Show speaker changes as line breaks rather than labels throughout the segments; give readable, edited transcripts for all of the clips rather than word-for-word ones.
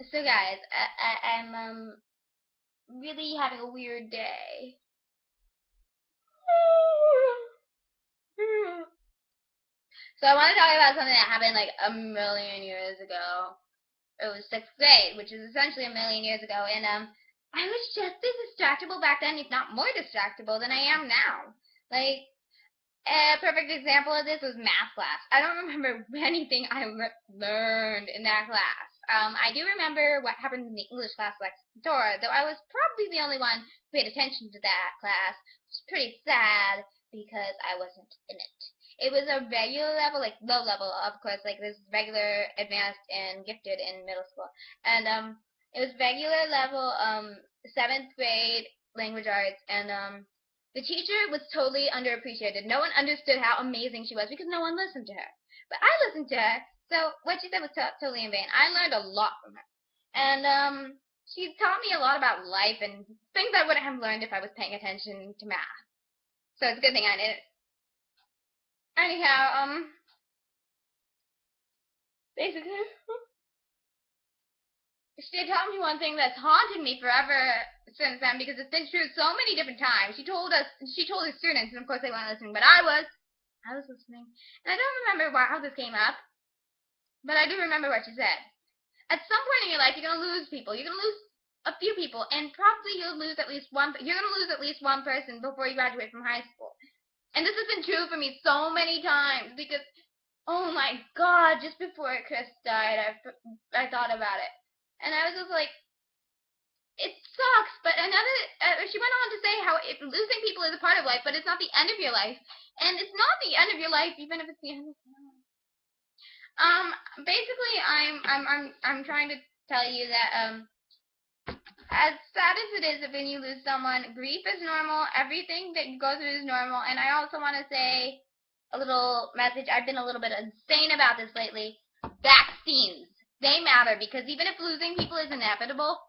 So guys, I'm really having a weird day. So I want to talk about something that happened like a million years ago. It was sixth grade, which is essentially a million years ago, and I was just as distractible back then, if not more distractible than I am now. Like a perfect example of this was math class. I don't remember anything I learned in that class. I do remember what happened in the English class next door, though I was probably the only one who paid attention to that class, which is pretty sad because I wasn't in it. It was a regular level, like low level, of course, like this regular, advanced, and gifted in middle school, and it was regular level, seventh grade language arts, and the teacher was totally underappreciated. No one understood how amazing she was because no one listened to her. But I listened to her, so what she said was totally in vain. I learned a lot from her. And she taught me a lot about life and things I wouldn't have learned if I was paying attention to math. So it's a good thing I did it. Anyhow, basically, she taught me one thing that's haunted me forever since then because it's been true so many different times. She told her students, and of course they weren't listening, but I was listening. And I don't remember how this came up, but I do remember what she said. At some point in your life, you're gonna lose people. You're gonna lose a few people, and probably you'll lose at least one. You're gonna lose at least one person before you graduate from high school. And this has been true for me so many times because, oh my God, just before Chris died, I thought about it, and I was just like, it sucks. But she went on to say how losing people is a part of life, but it's not the end of your life, and it's not the end of your life even if it's the end of your life. Basically, I'm trying to tell you that as sad as it is when you lose someone, grief is normal. Everything that you go through is normal. And I also want to say a little message. I've been a little bit insane about this lately. Vaccines, they matter because even if losing people is inevitable,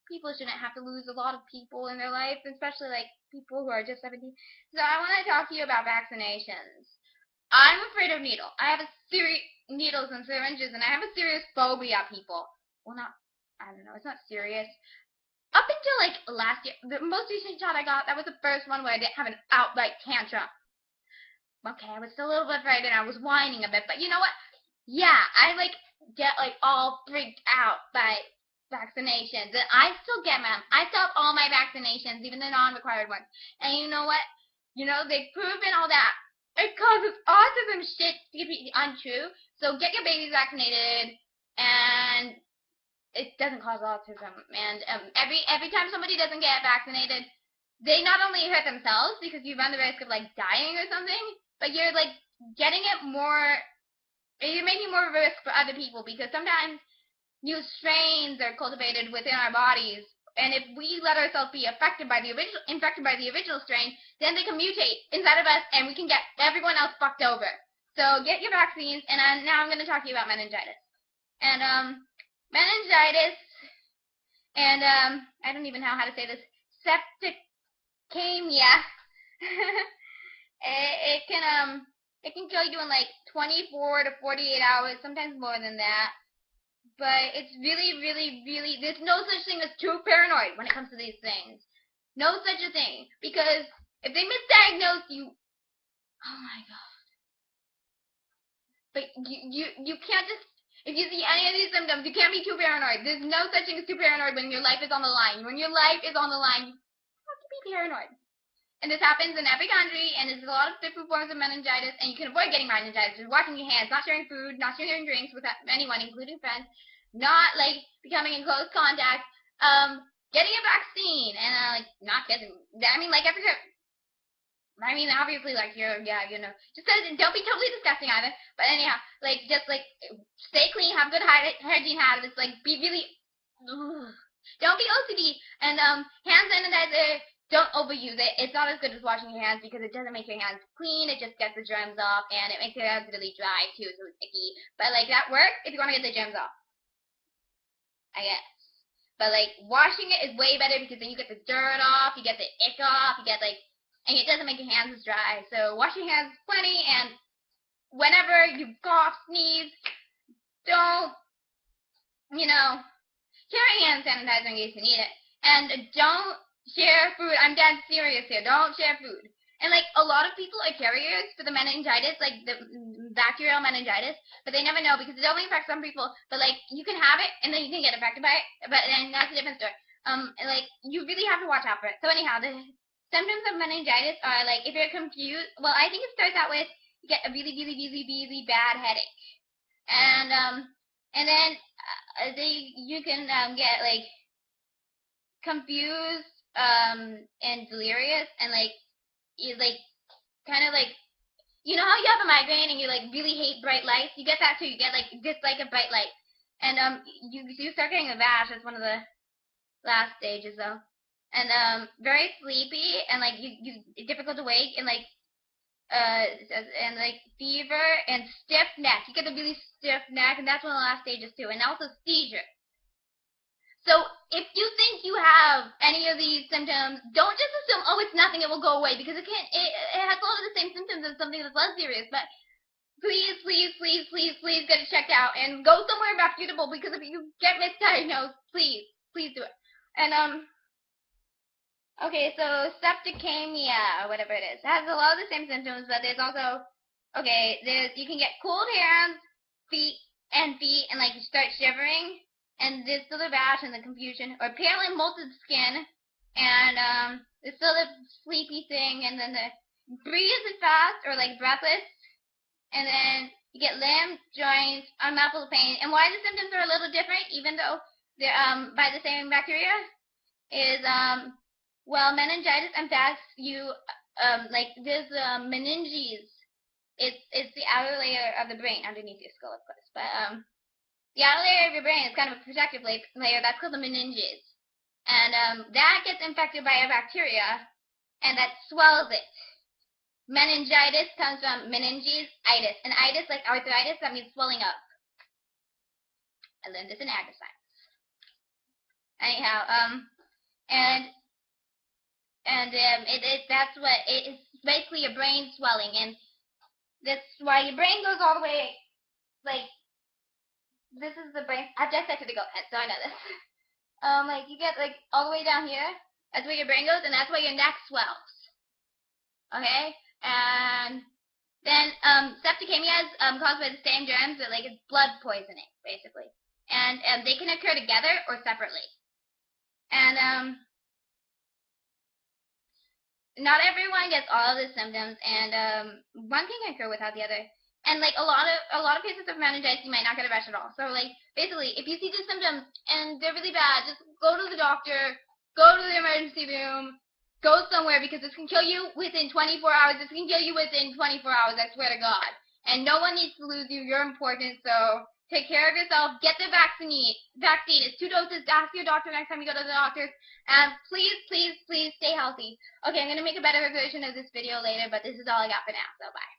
people shouldn't have to lose a lot of people in their life, especially like people who are just 17. So I want to talk to you about vaccinations. I'm afraid of needles. I have a serious needles and syringes, and I have a serious phobia of people. Well, not. I don't know. It's not serious. Up until like last year, the most recent shot I got, that was the first one where I didn't have an outright tantrum. Okay, I was still a little bit afraid and I was whining a bit, but you know what? Yeah, I like get like all freaked out by vaccinations, and I still get them. I still have all my vaccinations, even the non-required ones. And you know what? You know they've proven all that it causes autism shit to be untrue. So get your babies vaccinated, and it doesn't cause autism. And every time somebody doesn't get vaccinated, they not only hurt themselves because you run the risk of like dying or something, but you're like getting it more. You're making more risk for other people because sometimes new strains are cultivated within our bodies, and if we let ourselves be infected by the original strain, then they can mutate inside of us, and we can get everyone else fucked over. So get your vaccines, and now I'm going to talk to you about meningitis. And meningitis, and I don't even know how to say this, septicemia. It can kill you in like 24 to 48 hours, sometimes more than that. But it's really, really, really, there's no such thing as true paranoid when it comes to these things. No such a thing. Because if they misdiagnose you, oh my God. But you can't just, if you see any of these symptoms, you can't be too paranoid. There's no such thing as too paranoid when your life is on the line. When your life is on the line, you have to be paranoid. And this happens in every country, and there's a lot of different forms of meningitis, and you can avoid getting meningitis just washing your hands, not sharing food, not sharing drinks with anyone, including friends, not like becoming in close contact, getting a vaccine, and like not getting. I mean, like every time. I mean, obviously, like yeah, you know, just don't be totally disgusting either. But anyhow, like just like stay clean, have good hygiene habits, like be really. Ugh. Don't be OCD, and hand sanitizer. Don't overuse it. It's not as good as washing your hands because it doesn't make your hands clean. It just gets the germs off, and it makes your hands really dry too, so it's icky. But like that works if you want to get the germs off, I guess. But like washing it is way better because then you get the dirt off, you get the ick off, you get like, and it doesn't make your hands as dry. So wash your hands plenty, and whenever you cough, sneeze, don't, you know, carry hand sanitizer in case you need it. And don't share food. I'm dead serious here. Don't share food. And like a lot of people are carriers for the meningitis, like the bacterial meningitis, but they never know because it only affects some people. But like you can have it and then you can get affected by it. But then that's a different story. And, like you really have to watch out for it. So anyhow, the symptoms of meningitis are like if you're confused. Well, I think it starts out with you get a really, really, really, really bad headache, and then you can get like confused and delirious and like you like kind of like you know how you have a migraine and you like really hate bright lights. You get that too. You get like dislike of bright lights, and you start getting a rash. That's one of the last stages though, and very sleepy and like you difficult to wake and like fever and stiff neck. You get a really stiff neck, and that's one of the last stages too, and also seizure. So if you think you have any of these symptoms, don't just assume, oh, it's nothing, it will go away, because it can't. It has all of the same symptoms as something that's less serious. But please, please, please, please, please get it checked out and go somewhere reputable, because if you get misdiagnosed, please, please do it. And okay, so septicemia or whatever it is, it has a lot of the same symptoms, but there's also you can get cold hands, feet, and like you start shivering. And there's still the rash and the confusion, or pale and molted skin, and there's still the sleepy thing, and then the breathe fast or like breathless, and then you get limb, joints, unmuffled pain. And why the symptoms are a little different, even though they're by the same bacteria, is well, meningitis infects you like there's meninges. It's the outer layer of the brain underneath your skull, of course, but the outer layer of your brain is kind of a protective layer that's called the meninges. And that gets infected by a bacteria, and that swells it. Meningitis comes from meningitis. And itis, like arthritis, that means swelling up. I learned this in ag science. Anyhow, that's what it is. Basically your brain swelling, and that's why your brain goes all the way, like, this is the brain. I've dissected a goat head, so I know this. Like you get like all the way down here. That's where your brain goes, and that's where your neck swells. Okay, and then septicemia is caused by the same germs, but like it's blood poisoning basically, and they can occur together or separately. And not everyone gets all of the symptoms, and one can occur without the other. And like a lot of cases of meningitis, you might not get a rash at all. So like basically, if you see these symptoms and they're really bad, just go to the doctor, go to the emergency room, go somewhere, because this can kill you within 24 hours. This can kill you within 24 hours. I swear to God. And no one needs to lose you. You're important. So take care of yourself. Get the vaccine. It's 2 doses. Ask your doctor next time you go to the doctor. And please, please, please stay healthy. Okay, I'm gonna make a better version of this video later, but this is all I got for now. So bye.